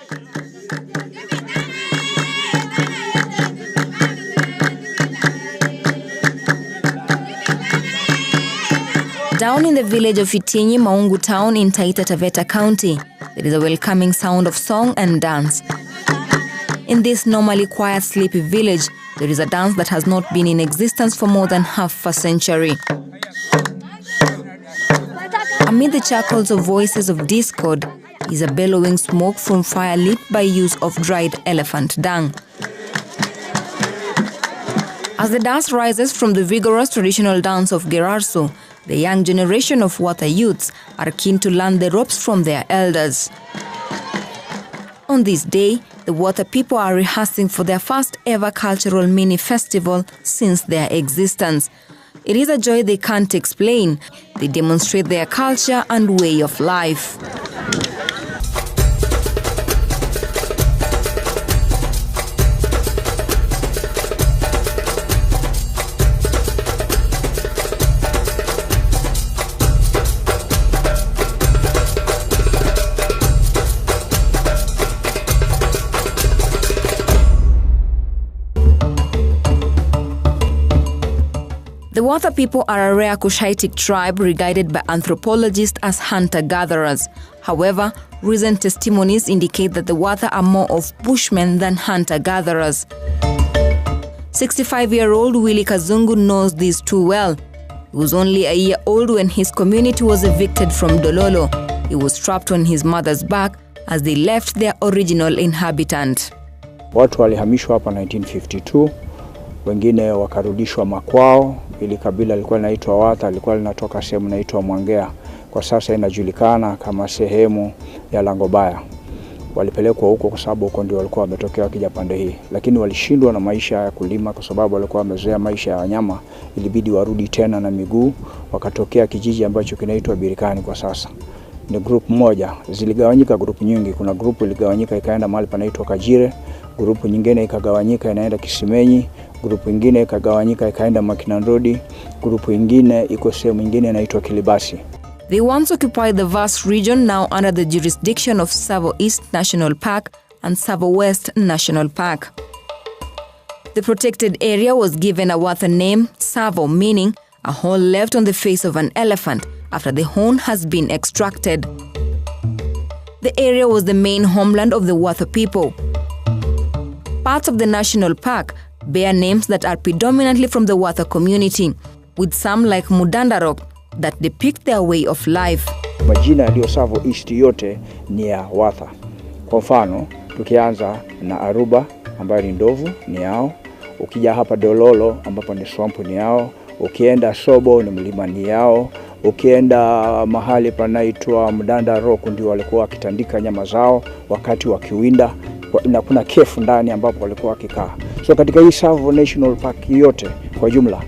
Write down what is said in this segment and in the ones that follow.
Down in the village of Itinyi, Maungu town in Taita Taveta County, there is a welcoming sound of song and dance. In this normally quiet, sleepy village, there is a dance that has not been in existence for more than half a century. Amid the chuckles of voices of discord is a bellowing smoke from fire lit by use of dried elephant dung. As the dust rises from the vigorous traditional dance of Gerarso, the young generation of Watha youths are keen to learn the ropes from their elders. On this day, the Watha people are rehearsing for their first ever cultural mini-festival since their existence. It is a joy they can't explain. They demonstrate their culture and way of life. The Watha people are a rare Cushitic tribe regarded by anthropologists as hunter-gatherers. However, recent testimonies indicate that the Watha are more of bushmen than hunter-gatherers. 65-year-old Willie Kazungu knows this too well. He was only a year old when his community was evicted from Dololo. He was trapped on his mother's back as they left their original inhabitant. Watu walihamishwa hapa 1952, wengine wakarudishwa makwao. Ili kabila lilikuwa linaitwa Watha, lilikuwa linatoka sehemu inaitwa Mwangea. Kwa sasa inajulikana kama sehemu ya Langobaya. Walipelekwa huko kwa sababu huko ndio walikuwa wametokea wakija pande hii. Lakini walishindwa na maisha ya kulima kwa sababu walikuwa wamezoea maisha ya wanyama. Ilibidi warudi tena na miguu, wakatokea kijiji ambacho kinaitwa Birikani kwa sasa. Ni group moja, ziligawanyika group nyingi. Kuna group iligawanyika ikaenda mahali panaitwa Kajire, group nyingine ikagawanyika inaenda Kisimenyi, group nyingine ikagawanyika ikaenda Makinandodi, group nyingine iko sehemu nyingine inaitwa Kilibasi. They once occupied the vast region now under the jurisdiction of Tsavo East National Park and Tsavo West National Park. The protected area was given a Watha name, Tsavo, meaning a hole left on the face of an elephant after the horn has been extracted. The area was the main homeland of the Watha people. Parts of the national park bear names that are predominantly from the Watha community, with some like Mudandarok that depict their way of life. Majina yaliyo Tsavo East yote ni ya Watha. Kwa mfano, tukianza na Aruba ambayo ni ndovu ni yao. Ukija hapa Dololo ambapo ni swamp ni yao. Ukienda Sobo ni mlima ni yao. Ukienda mahali panaitwa Mudandarok ndio walikuwa wakitandika nyama zao wakati wakiwinda. Na kuna kefu ndani ambapo walikuwa wakikaa. So katika hii Tsavo National Park yote kwa jumla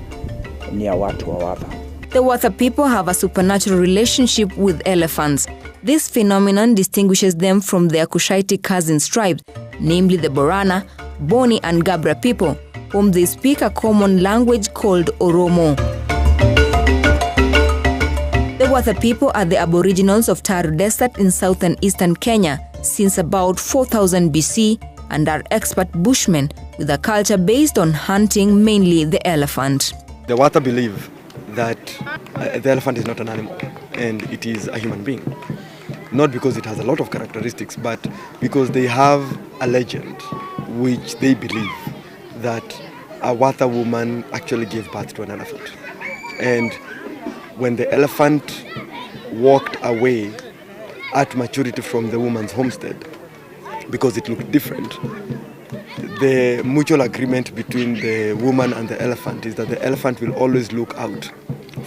ni ya watu wa Watha. The Watha people have a supernatural relationship with elephants. This phenomenon distinguishes them from their Cushitic cousin tribes, namely the Borana, Boni and Gabra people, whom they speak a common language called Oromo. The Watha people are the aboriginals of Taru Desert in southern eastern Kenya since about 4000 BC and are expert bushmen with a culture based on hunting mainly the elephant. The Watha believe that the elephant is not an animal and it is a human being. Not because it has a lot of characteristics, but because they have a legend which they believe that a Watha woman actually gave birth to an elephant. And when the elephant walked away at maturity from the woman's homestead, because it looked different, the mutual agreement between the woman and the elephant is that the elephant will always look out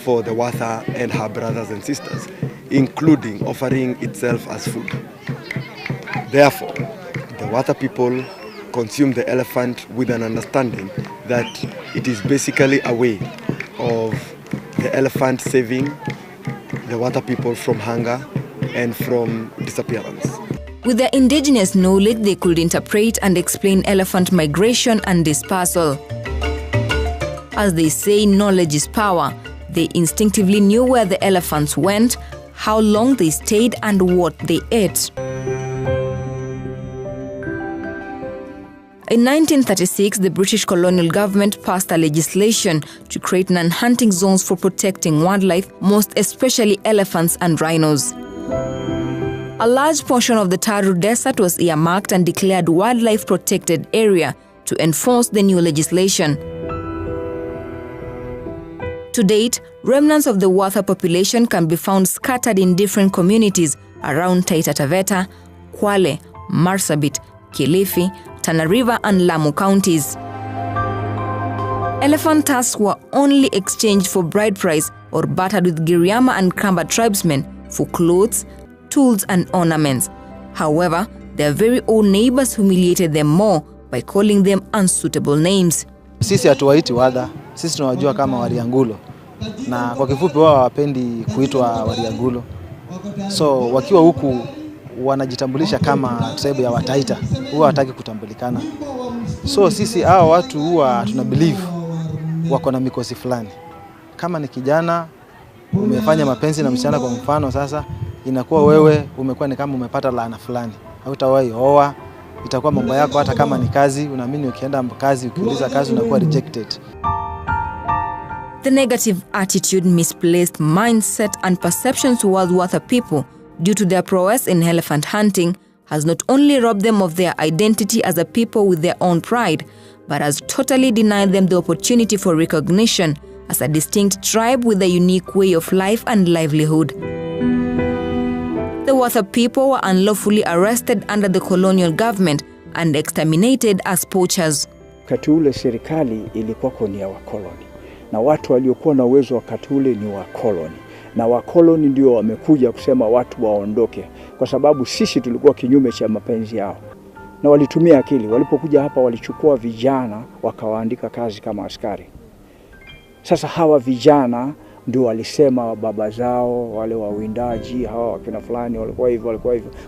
for the Watha and her brothers and sisters, including offering itself as food. Therefore, the Watha people consume the elephant with an understanding that it is basically a way of the elephant saving the Watha people from hunger and from disappearance. With their indigenous knowledge, they could interpret and explain elephant migration and dispersal. As they say, knowledge is power. They instinctively knew where the elephants went, how long they stayed, and what they ate. In 1936, the British colonial government passed a legislation to create non-hunting zones for protecting wildlife, most especially elephants and rhinos. A large portion of the Taru Desert was earmarked and declared wildlife protected area to enforce the new legislation. To date, remnants of the Watha population can be found scattered in different communities around Taita Taveta, Kwale, Marsabit, Kilifi, Tana River and Lamu counties. Elephant tusks were only exchanged for bride price or bartered with Giriama and Kamba tribesmen for clothes, tools and ornaments. However, their very own neighbors humiliated them more by calling them unsuitable names. Sisi hatuwaiti Watha, sisi tunawajua kama Wariangulo. Na kwa kifupi wao hawapendi kuitwa Wariangulo. So wakiwa huku wanajitambulisha kama tribe ya Wataita, huwa hataki kutambulikana. So sisi hao watu huwa tuna believe wako na mikosi fulani. Kama ni kijana umefanya mapenzi na msichana kwa mfano, sasa inakuwa wewe umekuwa ni kama umepata laana fulani. Hautawahi oa, itakuwa mambo yako. Hata kama ni kazi, unaamini ukienda kazi, ukiuliza kazi unakuwa rejected. The negative attitude, misplaced mindset and perceptions towards Watha people due to their prowess in elephant hunting has not only robbed them of their identity as a people with their own pride, but has totally denied them the opportunity for recognition as a distinct tribe with a unique way of life and livelihood. The Watha people were unlawfully arrested under the colonial government and exterminated as poachers. Wakati ule serikali ilikuwa ni ya wakoloni, na watu waliokuwa na uwezo wakati ule ni wakoloni, na wakoloni ndio wamekuja kusema watu waondoke kwa sababu sisi tulikuwa kinyume cha mapenzi yao. Na walitumia akili, walipokuja hapa walichukua vijana wakawaandika kazi kama askari. Sasa hawa vijana ndio walisema baba zao wale wawindaji hawa wakina fulani walikuwa hivyo,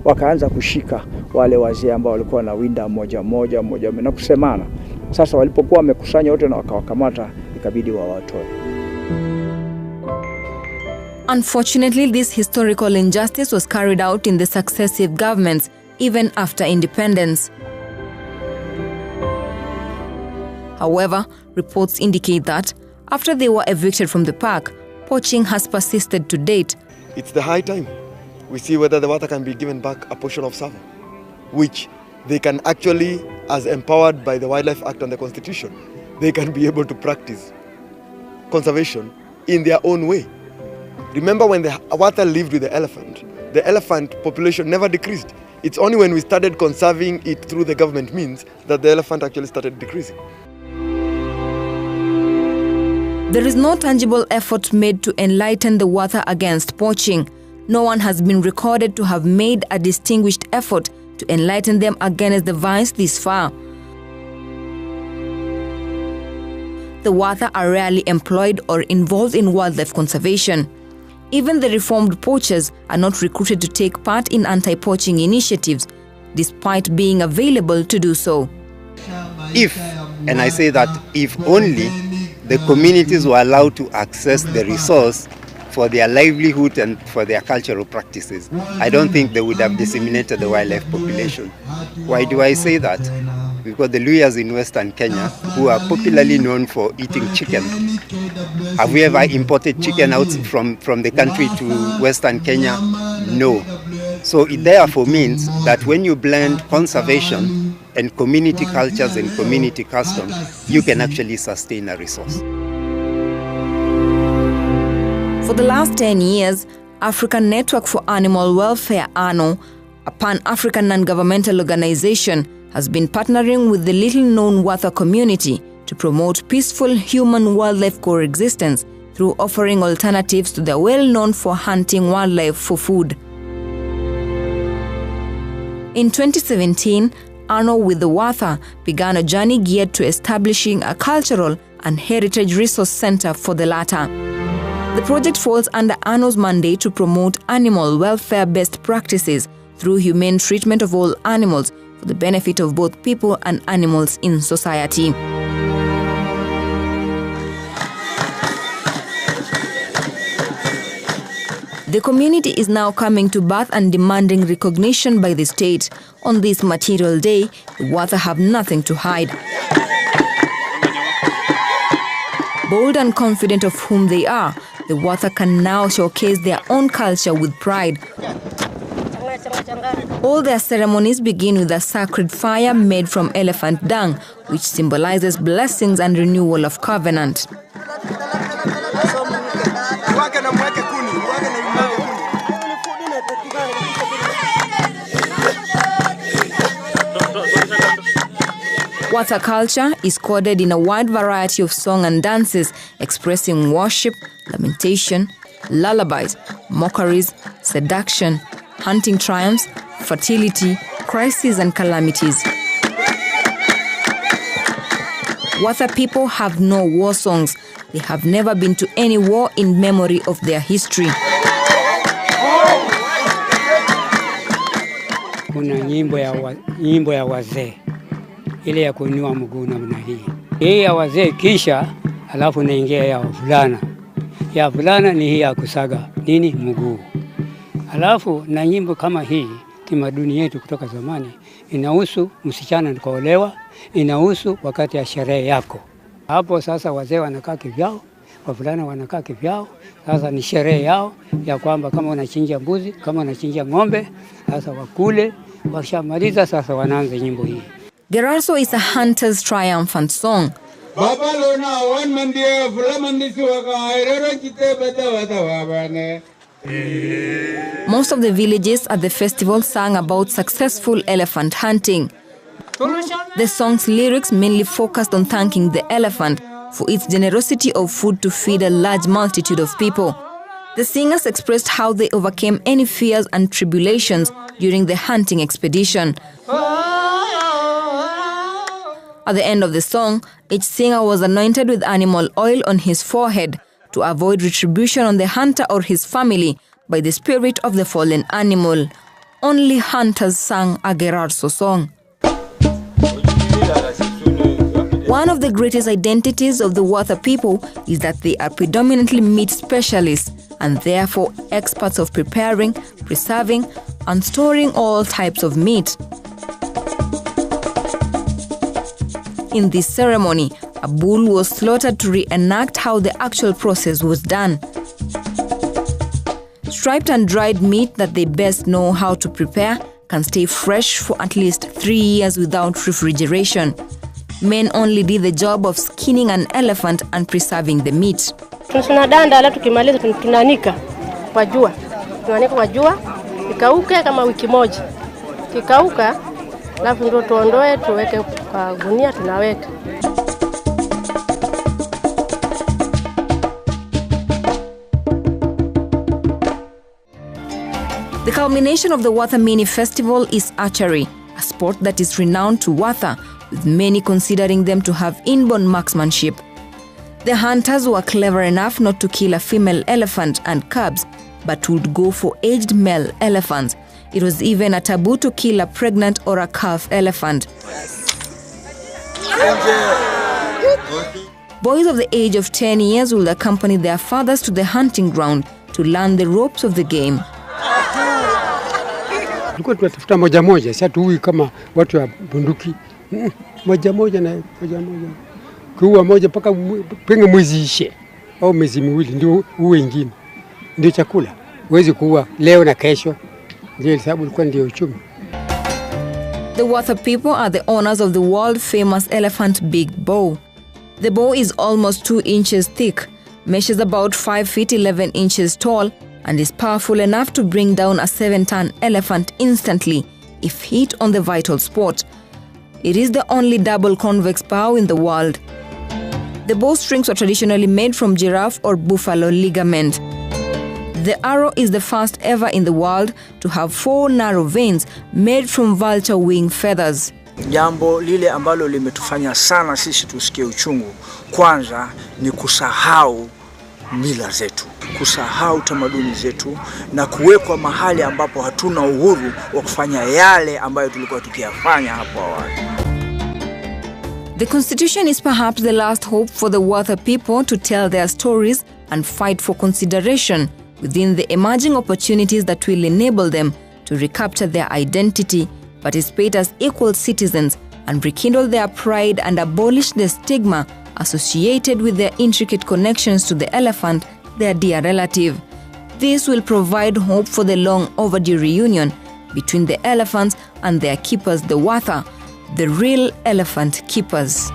wakaanza kushika wale wazee ambao walikuwa na winda moja na kusemana. Sasa walipokuwa wamekusanya wote na wakawakamata, ikabidi wawatoe. Unfortunately, this historical injustice was carried out in the successive governments even after independence. However, reports indicate that after they were evicted from the park, poaching has persisted to date. It's the high time we see whether the Watha can be given back a portion of Savo, which they can actually, as empowered by the Wildlife Act and the Constitution, they can be able to practice conservation in their own way. Remember when the Watha lived with the elephant population never decreased. It's only when we started conserving it through the government means that the elephant actually started decreasing. There is no tangible effort made to enlighten the Watha against poaching. No one has been recorded to have made a distinguished effort to enlighten them against the vice this far. The Watha are rarely employed or involved in wildlife conservation. Even the reformed poachers are not recruited to take part in anti-poaching initiatives, despite being available to do so. If, and I say that if only the communities were allowed to access the resource for their livelihood and for their cultural practices, I don't think they would have disseminated the wildlife population. Why do I say that? Because the Luyas in Western Kenya, who are popularly known for eating chicken, have we ever imported chicken out from the country to Western Kenya? No. So it therefore means that when you blend conservation and community cultures and community customs, you can actually sustain a resource. For the last 10 years, African Network for Animal Welfare, ANO, a pan-African non-governmental organization, has been partnering with the little-known Watha community to promote peaceful human-wildlife coexistence through offering alternatives to the well-known for hunting wildlife for food. In 2017, ANO with the Watha began a journey geared to establishing a cultural and heritage resource center for the latter. The project falls under ANO's mandate to promote animal welfare best practices through humane treatment of all animals for the benefit of both people and animals in society. The community is now coming to Bath and demanding recognition by the state. On this material day, the Watha have nothing to hide. Bold and confident of whom they are, the Watha can now showcase their own culture with pride. All their ceremonies begin with a sacred fire made from elephant dung, which symbolizes blessings and renewal of covenant. Watha culture is coded in a wide variety of song and dances expressing worship, lamentation, lullabies, mockeries, seduction, hunting triumphs, fertility, crises and calamities. Watha people have no war songs. They have never been to any war in memory of their history. Kuna nyimbo ya wazee ile ya kuinua mguu namna hii. Hii ya wazee kisha alafu naingia ya wavulana. Ya wavulana ni hii ya kusaga nini mguu. Alafu na nyimbo kama hii tamaduni yetu kutoka zamani inahusu msichana kuolewa, inahusu wakati ya sherehe yako. Hapo sasa wazee wanakaa kivyao, wavulana wanakaa kivyao. Sasa ni sherehe yao ya kwamba kama unachinja mbuzi, kama unachinja ng'ombe, sasa wakule, wakishamaliza sasa wanaanza nyimbo hii. Gerarso is a hunter's triumphant song. Most of the villages at the festival sang about successful elephant hunting. The song's lyrics mainly focused on thanking the elephant for its generosity of food to feed a large multitude of people. The singers expressed how they overcame any fears and tribulations during the hunting expedition. At the end of the song, each singer was anointed with animal oil on his forehead to avoid retribution on the hunter or his family by the spirit of the fallen animal. Only hunters sang a Gerarso song. One of the greatest identities of the Watha people is that they are predominantly meat specialists and therefore experts of preparing, preserving, and storing all types of meat. In this ceremony, a bull was slaughtered to reenact how the actual process was done. Striped and dried meat that they best know how to prepare can stay fresh for at least 3 years without refrigeration. Men only did the job of skinning an elephant and preserving the meat. Tunadanda ala tukimaliza tunanika kwa jua. Tunanika kwa jua ikauke kama wiki moja. Kikauka alafu ndio tuondoe tuweke kwa gunia tunaweka. The culmination of the Watha Mini Festival is archery, a sport that is renowned to Watha, with many considering them to have inborn marksmanship. The hunters were clever enough not to kill a female elephant and cubs, but would go for aged male elephants. It was even a taboo to kill a pregnant or a calf elephant. Boys of the age of 10 years will accompany their fathers to the hunting ground to learn the ropes of the game. Tulikuwa tunatafuta moja moja, sasa tuui kama watu wa bunduki. Moja moja na moja moja. Kuua moja mpaka penge mwezi ishe au miezi miwili ndio uwe ingine. Ndio chakula. Huwezi kuua leo na kesho. Ndio sababu ilikuwa ndio uchumi. The Watha people are the owners of the world famous elephant big bow. The bow is almost 2 inches thick, measures about 5 feet 11 inches tall, and is powerful enough to bring down a 7-ton elephant instantly if hit on the vital spot. It is the only double convex bow in the world. The bowstrings were traditionally made from giraffe or buffalo ligament. The arrow is the first ever in the world to have 4 narrow veins made from vulture wing feathers. Jambo lile ambalo limetufanya sana sisi tusikie uchungu kwanza ni kusahau mila zetu, kusahau tamaduni zetu na kuwekwa mahali ambapo hatuna uhuru wa kufanya yale ambayo tulikuwa tukiyafanya hapo awali. The Constitution is perhaps the last hope for the Watha people to tell their stories and fight for consideration, within the emerging opportunities that will enable them to recapture their identity, participate as equal citizens, and rekindle their pride and abolish the stigma associated with their intricate connections to the elephant, their dear relative. This will provide hope for the long overdue reunion between the elephants and their keepers, the Watha, the real elephant keepers.